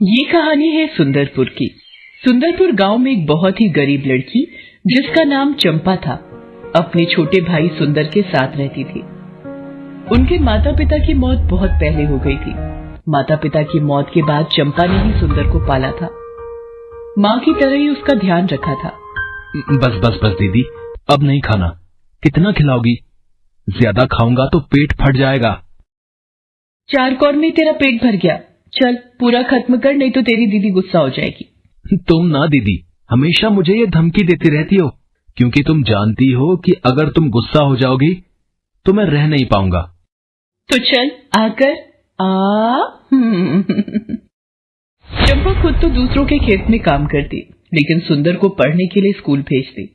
ये कहानी है सुंदरपुर की। सुंदरपुर गांव में एक बहुत ही गरीब लड़की जिसका नाम चंपा था, अपने छोटे भाई सुंदर के साथ रहती थी। उनके माता पिता की मौत बहुत पहले हो गई थी। माता पिता की मौत के बाद चंपा ने ही सुंदर को पाला था, माँ की तरह ही उसका ध्यान रखा था। बस बस बस दीदी, अब नहीं खाना। कितना खिलाओगी? ज्यादा खाऊंगा तो पेट फट जाएगा। 4 कौर में तेरा पेट भर गया, चल पूरा खत्म कर, नहीं तो तेरी दीदी गुस्सा हो जाएगी। तुम ना दीदी, हमेशा मुझे ये धमकी देती रहती हो, क्योंकि तुम जानती हो कि अगर तुम गुस्सा हो जाओगी तो मैं रह नहीं पाऊंगा। तो चल आकर चंपा खुद तो दूसरों के खेत में काम करती, लेकिन सुंदर को पढ़ने के लिए स्कूल भेजती।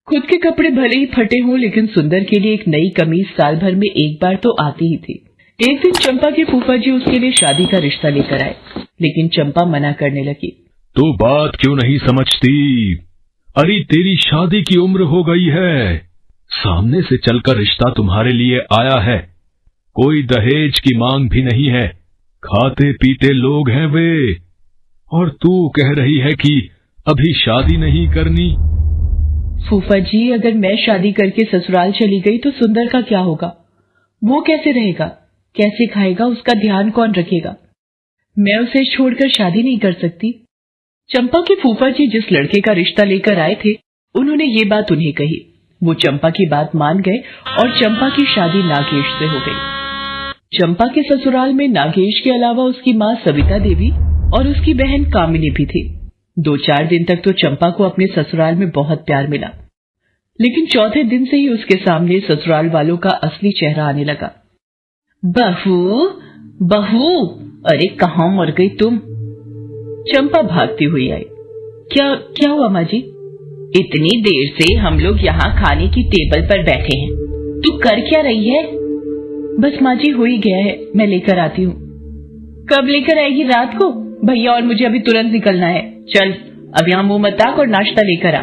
खुद के कपड़े भले ही फटे हों, लेकिन सुंदर के लिए एक नई कमीज साल भर में एक बार तो आती ही थी। एक दिन चंपा के फूफा जी उसके लिए शादी का रिश्ता लेकर आए, लेकिन चंपा मना करने लगी। तो बात क्यों नहीं समझती? अरे तेरी शादी की उम्र हो गई है, सामने से चलकर रिश्ता तुम्हारे लिए आया है, कोई दहेज की मांग भी नहीं है, खाते पीते लोग हैं वे, और तू कह रही है कि अभी शादी नहीं करनी। फूफा जी, अगर मैं शादी करके ससुराल चली गई तो सुंदर का क्या होगा? वो कैसे रहेगा, कैसे खाएगा, उसका ध्यान कौन रखेगा? मैं उसे छोड़कर शादी नहीं कर सकती। चंपा के फूफा जी जिस लड़के का रिश्ता लेकर आए थे, उन्होंने ये बात उन्हें कही। वो चंपा की बात मान गए और चंपा की शादी नागेश से हो गई। चंपा के ससुराल में नागेश के अलावा उसकी माँ सविता देवी और उसकी बहन कामिनी भी थी। 2-4 दिन तक तो चंपा को अपने ससुराल में बहुत प्यार मिला, लेकिन चौथे दिन से ही उसके सामने ससुराल वालों का असली चेहरा आने लगा। बहू बहू, अरे कहाँ मर गई तुम? चंपा भागती हुई आई। क्या हुआ माँ जी? इतनी देर से हम लोग यहाँ खाने की टेबल पर बैठे हैं, तू कर क्या रही है? बस माँ जी, हो ही गया है, मैं लेकर आती हूँ। कब लेकर आएगी? रात को? भैया और मुझे अभी तुरंत निकलना है। चल अब यहाँ मुंह मत ताक और नाश्ता लेकर आ।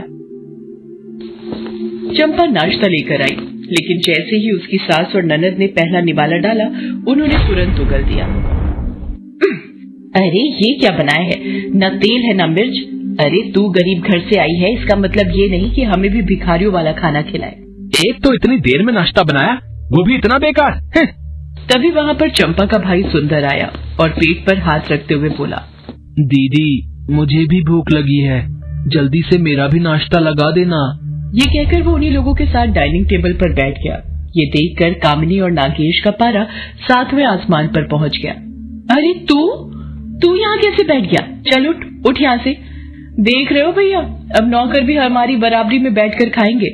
चंपा नाश्ता लेकर आई, लेकिन जैसे ही उसकी सास और ननद ने पहला निवाला डाला, उन्होंने तुरंत उगल दिया। अरे ये क्या बनाया है? न तेल है न मिर्च। अरे तू गरीब घर से आई है, इसका मतलब ये नहीं कि हमें भी भिखारियों वाला खाना खिलाए। एक तो इतनी देर में नाश्ता बनाया, वो भी इतना बेकार। तभी वहाँ पर चंपा का भाई सुंदर आया और पेट पर हाथ रखते हुए बोला, दीदी मुझे भी भूख लगी है, जल्दी से मेरा भी नाश्ता लगा देना। ये कहकर वो उन्हीं लोगों के साथ डाइनिंग टेबल पर बैठ गया। ये देखकर कामिनी और नागेश का पारा 7वें आसमान पर पहुंच गया। अरे तू यहाँ कैसे बैठ गया? चल उठ यहाँ से। देख रहे हो भैया, अब नौकर भी हमारी बराबरी में बैठकर खाएंगे।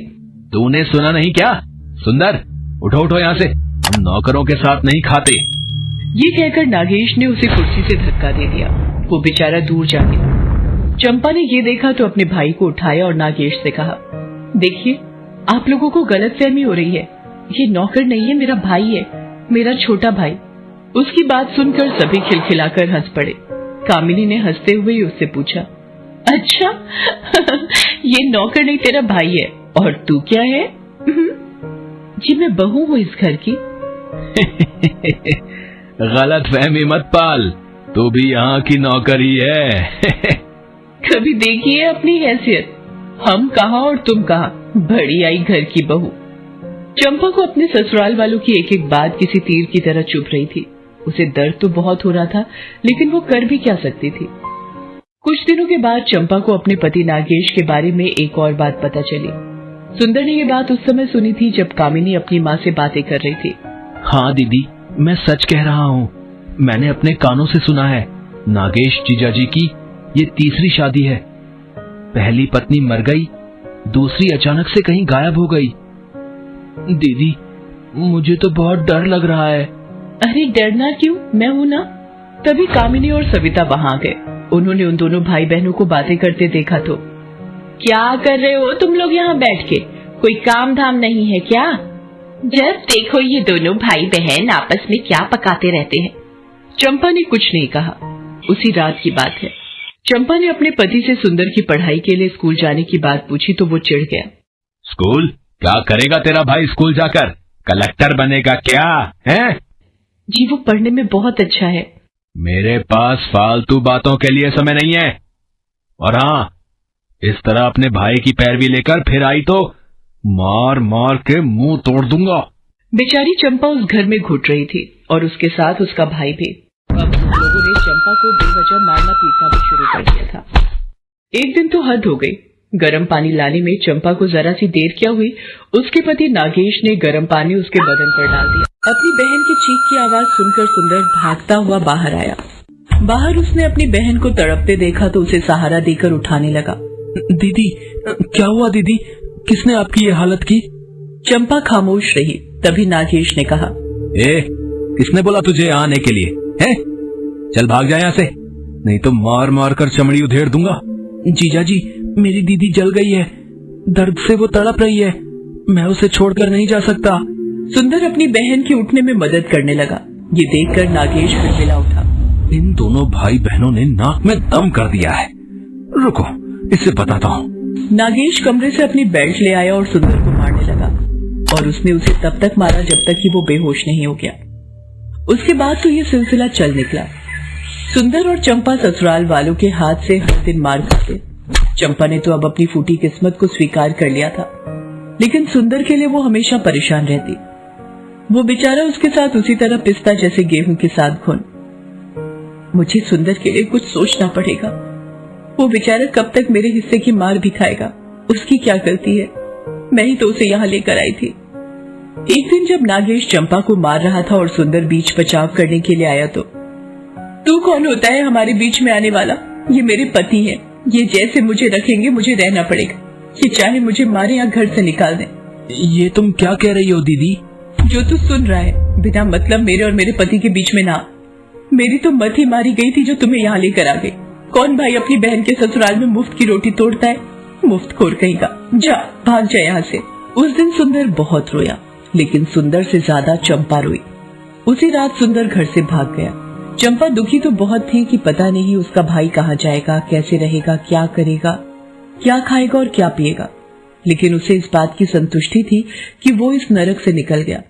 तूने सुना नहीं क्या? सुंदर उठो यहाँ से, हम नौकरों के साथ नहीं खाते। ये कहकर नागेश ने उसे कुर्सी से धक्का दे दिया। वो बेचारा दूर जा गया। चंपा ने ये देखा तो अपने भाई को उठाया और नागेश से कहा, देखिए आप लोगों को गलतफहमी हो रही है, ये नौकर नहीं है, मेरा भाई है, मेरा छोटा भाई। उसकी बात सुनकर सभी खिलखिलाकर हंस पड़े। कामिनी ने हंसते हुए उससे पूछा, अच्छा ये नौकर नहीं तेरा भाई है, और तू क्या है? जी मैं बहू हूँ इस घर की। गलतफहमी मत पाल, तू भी यहाँ की नौकर ही है। कभी देखिए अपनी हैसियत, हम कहाँ और तुम कहाँ, बड़ी आई घर की बहू। चंपा को अपने ससुराल वालों की एक एक बात किसी तीर की तरह चुभ रही थी। उसे दर्द तो बहुत हो रहा था, लेकिन वो कर भी क्या सकती थी। कुछ दिनों के बाद चंपा को अपने पति नागेश के बारे में एक और बात पता चली। सुंदर ने ये बात उस समय सुनी थी जब कामिनी अपनी माँ से बातें कर रही थी। हाँ दीदी, मैं सच कह रहा हूँ, मैंने अपने कानों से सुना है, नागेश जीजाजी की ये तीसरी शादी है। पहली पत्नी मर गई, दूसरी अचानक से कहीं गायब हो गई। दीदी मुझे तो बहुत डर लग रहा है। अरे डरना क्यों, मैं हूं ना। तभी कामिनी और सविता वहां गए। उन्होंने उन दोनों भाई बहनों को बातें करते देखा तो, क्या कर रहे हो तुम लोग यहाँ बैठ के? कोई काम धाम नहीं है क्या? जब देखो ये दोनों भाई बहन आपस में क्या पकाते रहते हैं। चंपा ने कुछ नहीं कहा। उसी रात की बात है। चंपा ने अपने पति से सुंदर की पढ़ाई के लिए स्कूल जाने की बात पूछी तो वो चिढ़ गया। स्कूल क्या करेगा तेरा भाई? स्कूल जाकर कलेक्टर बनेगा क्या है? जी वो पढ़ने में बहुत अच्छा है। मेरे पास फालतू बातों के लिए समय नहीं है। और हाँ, इस तरह अपने भाई की पैरवी लेकर फिर आई तो मार मार के मुंह तोड़ दूंगा। बेचारी चंपा उस घर में घुट रही थी और उसके साथ उसका भाई भी। अब लोगों ने चंपा को बेवजह मारना पीटना भी शुरू कर दिया था। एक दिन तो हद हो गई। गर्म पानी लाने में चंपा को जरा सी देर क्या हुई, उसके पति नागेश ने गर्म पानी उसके बदन पर डाल दिया। अपनी बहन की चीख की आवाज सुनकर सुंदर भागता हुआ बाहर आया। बाहर उसने अपनी बहन को तड़पते देखा तो उसे सहारा देकर उठाने लगा। दीदी, क्या हुआ दीदी? किसने आपकी ये हालत की? चंपा खामोश रही। तभी नागेश ने कहा, किसने बोला तुझे आने के लिए? है? चल भाग जा यहाँ से, नहीं तो मार मार कर चमड़ी उधेड़ दूंगा। जीजा जी, मेरी दीदी जल गई है, दर्द से वो तड़प रही है, मैं उसे छोड़कर नहीं जा सकता। सुंदर अपनी बहन के उठने में मदद करने लगा। ये देखकर नागेश खिलखिला उठा। इन दोनों भाई बहनों ने नाक में दम कर दिया है। रुको, इसे बताता हूँ। नागेश कमरे से अपनी बेल्ट ले आया और सुंदर को मारने लगा और उसने उसे तब तक मारा जब तक कि वो बेहोश नहीं हो गया। उसके बाद तो ये सिलसिला चल निकला। सुंदर और चंपा ससुराल वालों के हाथ से हर दिन मार खाते। चंपा ने तो अब अपनी फूटी किस्मत को स्वीकार कर लिया था, लेकिन सुंदर के लिए वो हमेशा परेशान रहती। वो बेचारा उसके साथ उसी तरह पिसता जैसे गेहूं के साथ घुन। मुझे सुंदर के लिए कुछ सोचना पड़ेगा। वो बेचारा कब तक मेरे हिस्से की मार भी खाएगा? उसकी क्या गलती है? मैं ही तो उसे यहाँ लेकर आई थी। एक दिन जब नागेश चंपा को मार रहा था और सुंदर बीच बचाव करने के लिए आया तो, तू कौन होता है हमारे बीच में आने वाला? ये मेरे पति हैं। ये जैसे मुझे रखेंगे मुझे रहना पड़ेगा। ये चाहे मुझे मारे या घर से निकाल दें। ये तुम क्या कह रही हो दीदी? जो तू सुन रहा है बिना मतलब मेरे और मेरे पति के बीच में ना। मेरी तो मत ही मारी गई थी जो तुम्हें यहाँ लेकर आ गई। कौन भाई अपनी बहन के ससुराल में मुफ्त की रोटी तोड़ता है? मुफ्त खोर कहीं का। जा, भाग जा यहाँ से। उस दिन सुंदर बहुत रोया, लेकिन सुंदर से ज्यादा चंपा रोई। उसी रात सुंदर घर से भाग गया। चंपा दुखी तो बहुत थी कि पता नहीं उसका भाई कहाँ जाएगा, कैसे रहेगा, क्या करेगा, क्या खाएगा और क्या पिएगा। लेकिन उसे इस बात की संतुष्टि थी कि वो इस नरक से निकल गया।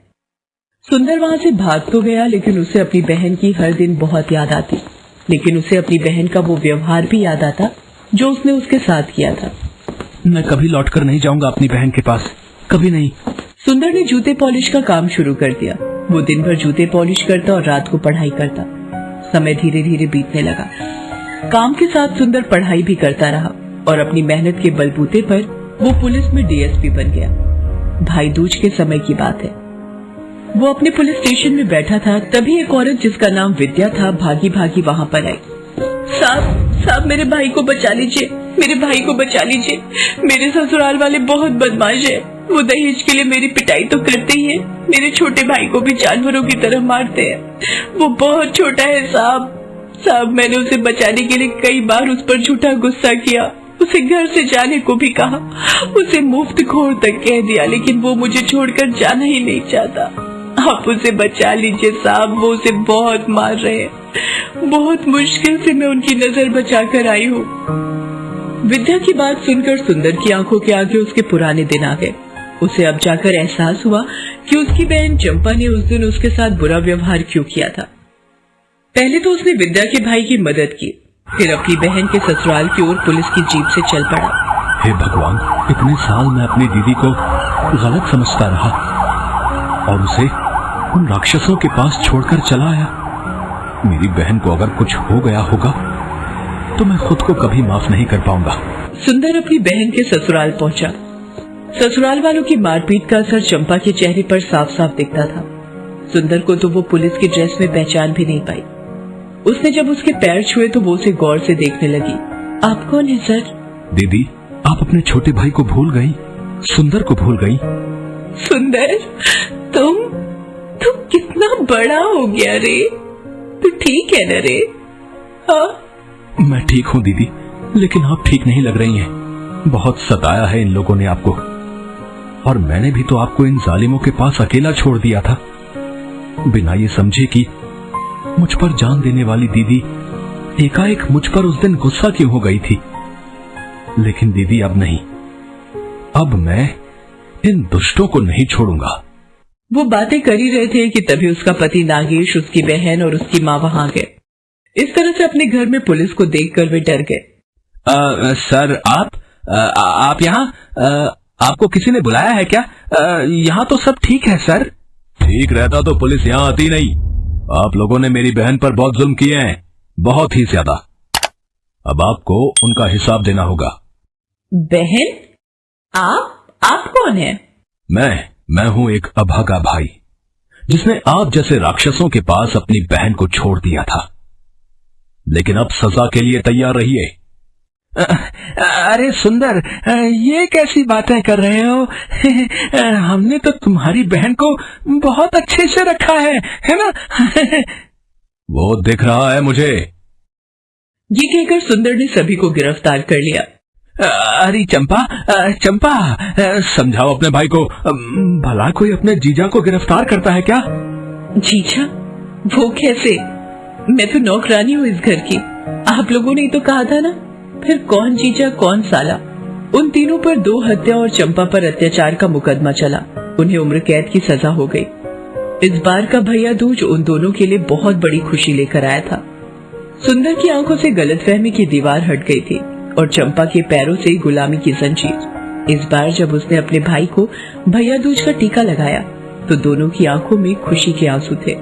सुंदर वहां से भाग तो गया, लेकिन उसे अपनी बहन की हर दिन बहुत याद आती। लेकिन उसे अपनी बहन का वो व्यवहार भी याद आता जो उसने उसके साथ किया था। मैं कभी लौटकर नहीं जाऊंगा अपनी बहन के पास, कभी नहीं। सुंदर ने जूते पॉलिश का काम शुरू कर दिया। वो दिन भर जूते पॉलिश करता और रात को पढ़ाई करता। समय धीरे धीरे बीतने लगा। काम के साथ सुंदर पढ़ाई भी करता रहा और अपनी मेहनत के बलबूते पर वो पुलिस में डीएसपी बन गया। भाई दूज के समय की बात है। वो अपने पुलिस स्टेशन में बैठा था, तभी एक औरत जिसका नाम विद्या था भागी भागी वहाँ पर आई। साहब, मेरे भाई को बचा लीजिए, मेरे भाई को बचा लीजिए। मेरे ससुराल वाले बहुत बदमाश है। वो दहेज के लिए मेरी पिटाई तो करते ही है, मेरे छोटे भाई को भी जानवरों की तरह मारते हैं। वो बहुत छोटा है साहब, मैंने उसे बचाने के लिए कई बार उस पर झूठा गुस्सा किया, उसे घर से जाने को भी कहा, उसे मुफ्त खोर तक कह दिया, लेकिन वो मुझे छोड़कर जाना ही नहीं चाहता। आप उसे बचा लीजिए साहब, वो उसे बहुत मार रहे हैं। बहुत मुश्किल से मैं उनकी नजर बचाकर आई हूँ। विद्या की बात सुनकर सुंदर की आंखों के आगे उसके पुराने दिन आ गए। उसे अब जाकर एहसास हुआ कि उसकी बहन चंपा ने उस दिन उसके साथ बुरा व्यवहार क्यों किया था। पहले तो उसने विद्या के भाई की मदद की, फिर अपनी बहन के ससुराल की ओर पुलिस की जीप से चल पड़ा। हे भगवान, इतने साल मैं अपनी दीदी को गलत समझता रहा और उसे उन राक्षसों के पास छोड़कर चला आया। मेरी बहन को अगर कुछ हो गया होगा तो मैं खुद को कभी माफ नहीं कर पाऊंगा। सुंदर अपनी बहन के ससुराल पहुंचा। ससुराल वालों की मारपीट का असर चंपा के चेहरे पर साफ साफ दिखता था। सुंदर को तो वो पुलिस की ड्रेस में पहचान भी नहीं पाई। उसने जब उसके पैर छुए तो वो उसे गौर से देखने लगी। आप कौन है सर? दीदी, आप अपने छोटे भाई को भूल गई, सुंदर को भूल गई। सुंदर, तुम कितना बड़ा हो गया रे। तू ठीक है न रे? हाँ, मैं ठीक हूँ दीदी, लेकिन आप ठीक नहीं लग रही हैं। बहुत सताया है इन लोगों ने आपको, और मैंने भी तो आपको इन जालिमों के पास अकेला छोड़ दिया था, बिना ये समझे कि मुझ पर जान देने वाली दीदी एकाएक मुझ पर उस दिन गुस्सा क्यों हो गई थी। लेकिन दीदी अब नहीं, अब मैं इन दुष्टों को नहीं छोड़ूंगा। वो बातें कर ही रहे थे कि तभी उसका पति नागेश, उसकी बहन और उसकी माँ वहां गए। इस तरह से अपने घर में पुलिस को देखकर वे डर गए। सर आप यहाँ आपको किसी ने बुलाया है क्या? यहाँ तो सब ठीक है सर। ठीक रहता तो पुलिस यहाँ आती नहीं। आप लोगों ने मेरी बहन पर बहुत जुल्म किए हैं, बहुत ही ज्यादा। अब आपको उनका हिसाब देना होगा। बहन? आप कौन है? मैं हूँ एक अभागा भाई, जिसने आप जैसे राक्षसों के पास अपनी बहन को छोड़ दिया था, लेकिन अब सजा के लिए तैयार रहिए। अरे सुंदर, ये कैसी बातें कर रहे हो? हमने तो तुम्हारी बहन को बहुत अच्छे से रखा है ना? वो दिख रहा है मुझे। ये कहकर सुंदर ने सभी को गिरफ्तार कर लिया। अरे चंपा, समझाओ अपने भाई को। भला कोई अपने जीजा को गिरफ्तार करता है क्या? जीजा? वो कैसे? मैं तो नौकरानी हूँ इस घर की। आप लोगों ने तो कहा था ना। फिर कौन जीजा कौन साला? उन तीनों पर 2 हत्या और चंपा पर अत्याचार का मुकदमा चला। उन्हें उम्र कैद की सजा हो गई। इस बार का भैया दूज उन दोनों के लिए बहुत बड़ी खुशी लेकर आया था। सुंदर की आंखों से गलतफहमी की दीवार हट गई थी और चंपा के पैरों से गुलामी की जंजीर। इस बार जब उसने अपने भाई को भैया दूज का टीका लगाया तो दोनों की आंखों में खुशी के आंसू थे।